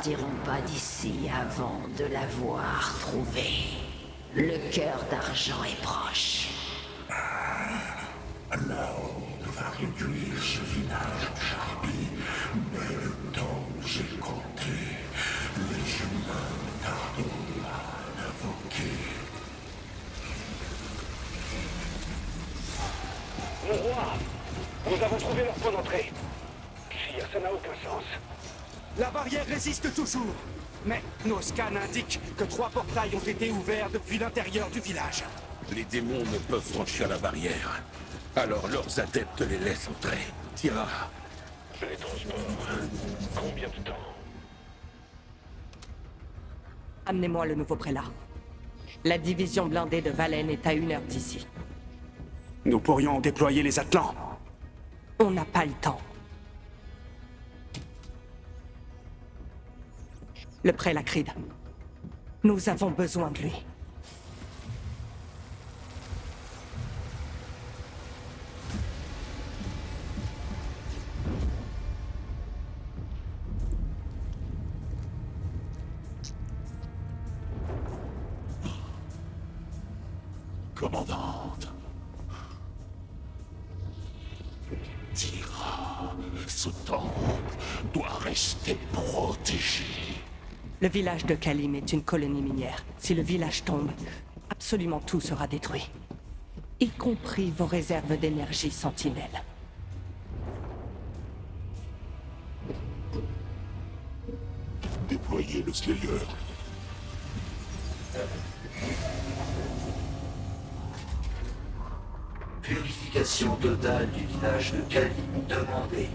partiront pas d'ici avant de l'avoir trouvé. Le cœur d'argent est proche. On va réduire ce village en charpie, mais le temps est compté. Les humains ne tarderont pas à l'invoquer. Mon roi, nous avons trouvé leur point d'entrée. Sire, ça n'a aucun sens. La barrière résiste toujours. Mais nos scans indiquent que 3 portails ont été ouverts depuis l'intérieur du village. Les démons ne peuvent franchir la barrière. Alors leurs adeptes les laissent entrer. Tira. Les transports. Combien de temps? Amenez-moi le nouveau prélat. La division blindée de Valen est à 1 heure d'ici. Nous pourrions déployer les Atlants. On n'a pas le temps. Le prélat Creed. Nous avons besoin de lui. Commandante. Tira. Ce temple doit rester protégé. Le village de Kalim est une colonie minière. Si le village tombe, absolument tout sera détruit. Y compris vos réserves d'énergie sentinelle. Déployez le Slayer. Purification totale du village de Kalim demandée.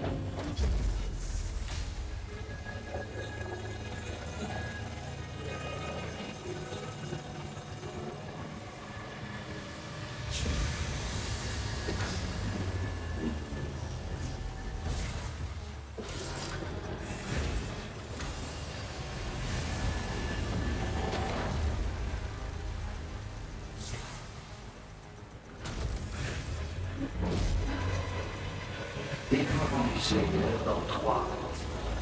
Déploiement du Slayer dans 3,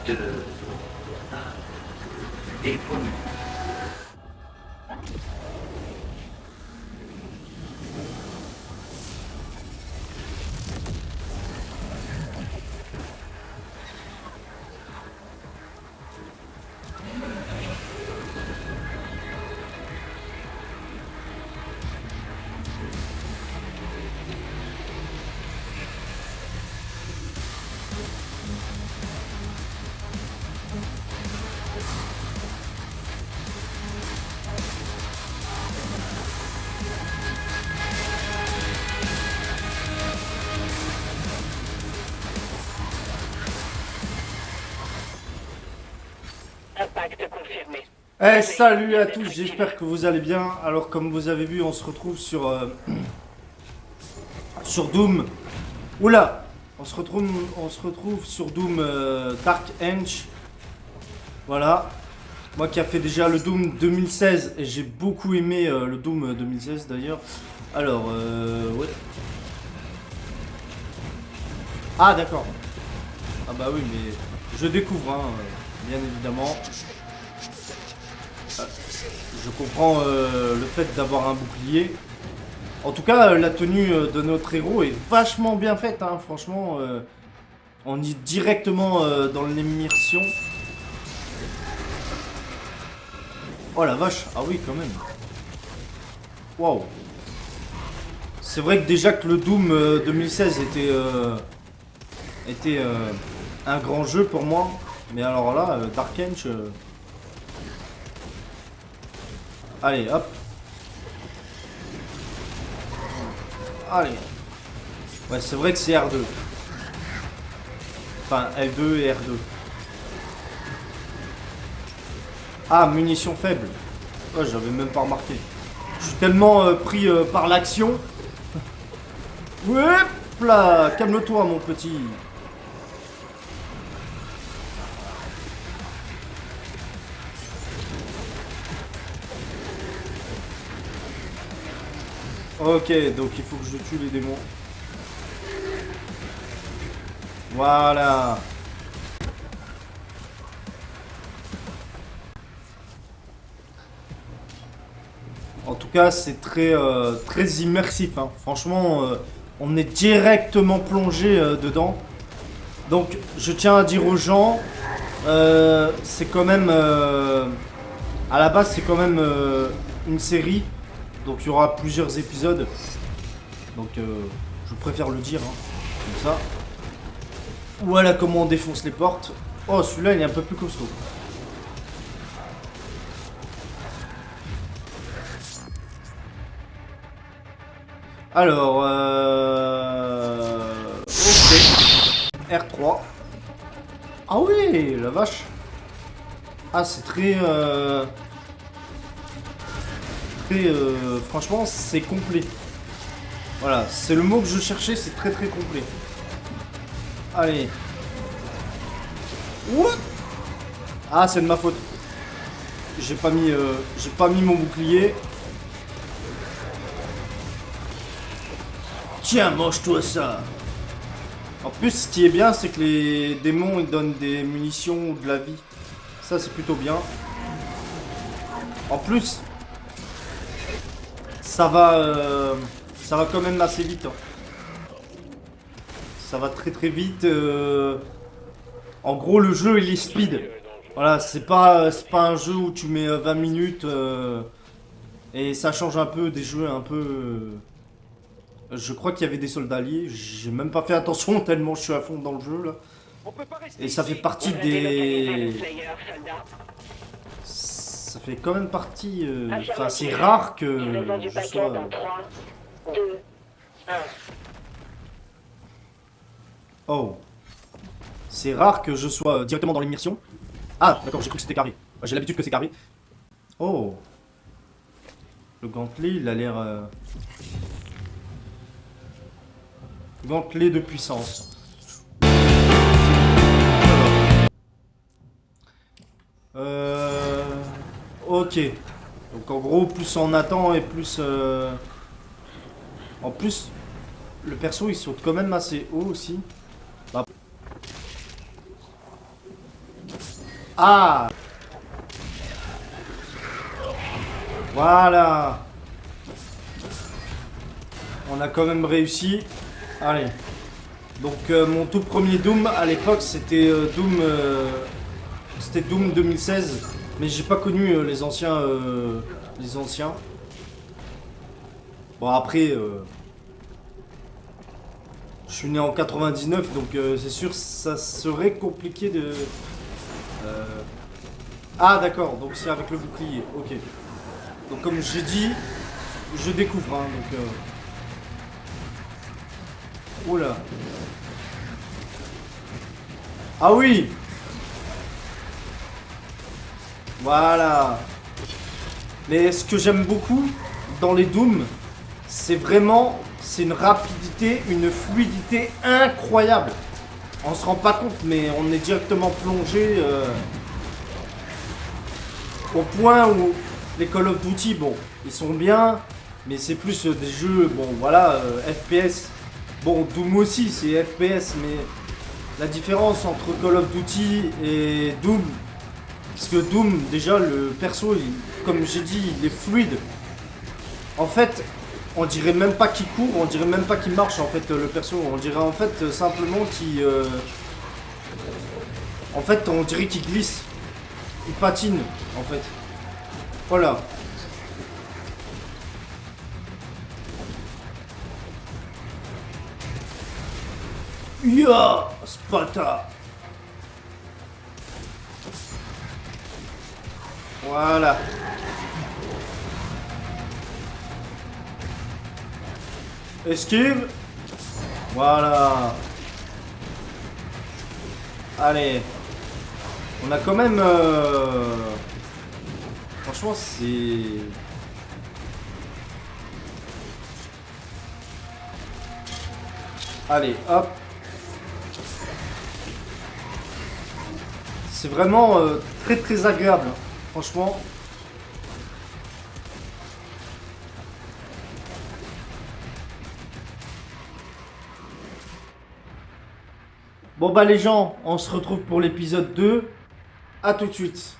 2, 1. Déploiement. Impact confirmé. Eh, salut à tous, j'espère que vous allez bien. Alors comme vous avez vu, on se retrouve sur sur Doom. Oula, on se retrouve sur Doom Dark Age. Voilà. Moi qui a fait déjà le Doom 2016 et j'ai beaucoup aimé le Doom 2016 d'ailleurs. Alors ouais. Ah d'accord. Ah bah oui, mais je découvre hein, bien évidemment. Je comprends le fait d'avoir un bouclier. En tout cas, la tenue de notre héros est vachement bien faite, hein, franchement. On est directement dans l'immersion. Oh la vache, ah oui quand même. Waouh. C'est vrai que déjà que le Doom 2016 était un grand jeu pour moi. Mais alors là, Dark Age... Allez, hop. Allez. Ouais, c'est vrai que c'est R2. Enfin, L2 et R2. Ah, munitions faibles. Ouais, j'avais même pas remarqué. Je suis tellement pris par l'action. Hop là, calme-toi, mon petit. Ok, donc il faut que je tue les démons. Voilà. En tout cas, c'est très immersif. Hein. Franchement, on est directement plongé dedans. Donc, je tiens à dire aux gens, c'est quand même... à la base, c'est quand même une série. Donc, il y aura plusieurs épisodes. Donc, je préfère le dire, hein, comme ça. Voilà comment on défonce les portes. Oh, celui-là, il est un peu plus costaud. Alors, ok. R3. Ah oui, la vache. Ah, c'est très... franchement, c'est complet. Voilà, c'est le mot que je cherchais, c'est très complet. Allez. What? Ah, c'est de ma faute. J'ai pas mis mon bouclier. Tiens, mange-toi ça. En plus, ce qui est bien, c'est que les démons, ils donnent des munitions ou de la vie. Ça, c'est plutôt bien. En plus, ça va quand même assez vite. Hein. Ça va très vite. En gros, le jeu, il est speed. Voilà, c'est pas un jeu où tu mets 20 minutes. Et ça change un peu des jeux un peu... Je crois qu'il y avait des soldats alliés. J'ai même pas fait attention tellement je suis à fond dans le jeu, là. Et ça fait partie des... Ça fait quand même partie... Enfin, c'est rare que je sois... Oh. C'est rare que je sois directement dans l'immersion. Ah, d'accord, j'ai cru que c'était carré. J'ai l'habitude que c'est carré. Oh. Le gantelet, il a l'air... Gantelet de puissance. Ok. Donc en gros, plus on attend et plus... En plus, le perso il saute quand même assez haut aussi. Bah. Ah! Voilà! On a quand même réussi. Allez. Donc mon tout premier Doom à l'époque c'était Doom 2016. Mais j'ai pas connu les anciens. Bon après je suis né en 99 donc c'est sûr ça serait compliqué de... Ah d'accord, donc c'est avec le bouclier, ok. Donc comme j'ai dit, je découvre hein, donc... Oh là. Ah oui. Voilà. Mais ce que j'aime beaucoup dans les Doom, c'est vraiment... C'est une rapidité, une fluidité incroyable. On se rend pas compte, mais on est directement plongé au point où les Call of Duty, bon, ils sont bien, mais c'est plus des jeux, bon voilà, FPS. Bon, Doom aussi, c'est FPS, mais la différence entre Call of Duty et Doom, parce que Doom, déjà, le perso, comme j'ai dit, il est fluide. En fait, on dirait même pas qu'il court, on dirait même pas qu'il marche, en fait, le perso. On dirait, en fait, simplement qu'il... En fait, on dirait qu'il glisse. Il patine, en fait. Voilà. Ya, Sparta. Voilà. Esquive. Voilà. Allez. On a quand même... Franchement, c'est... Allez, hop. C'est vraiment très agréable, hein. Franchement. Bon bah les gens, on se retrouve pour l'épisode 2. À tout de suite.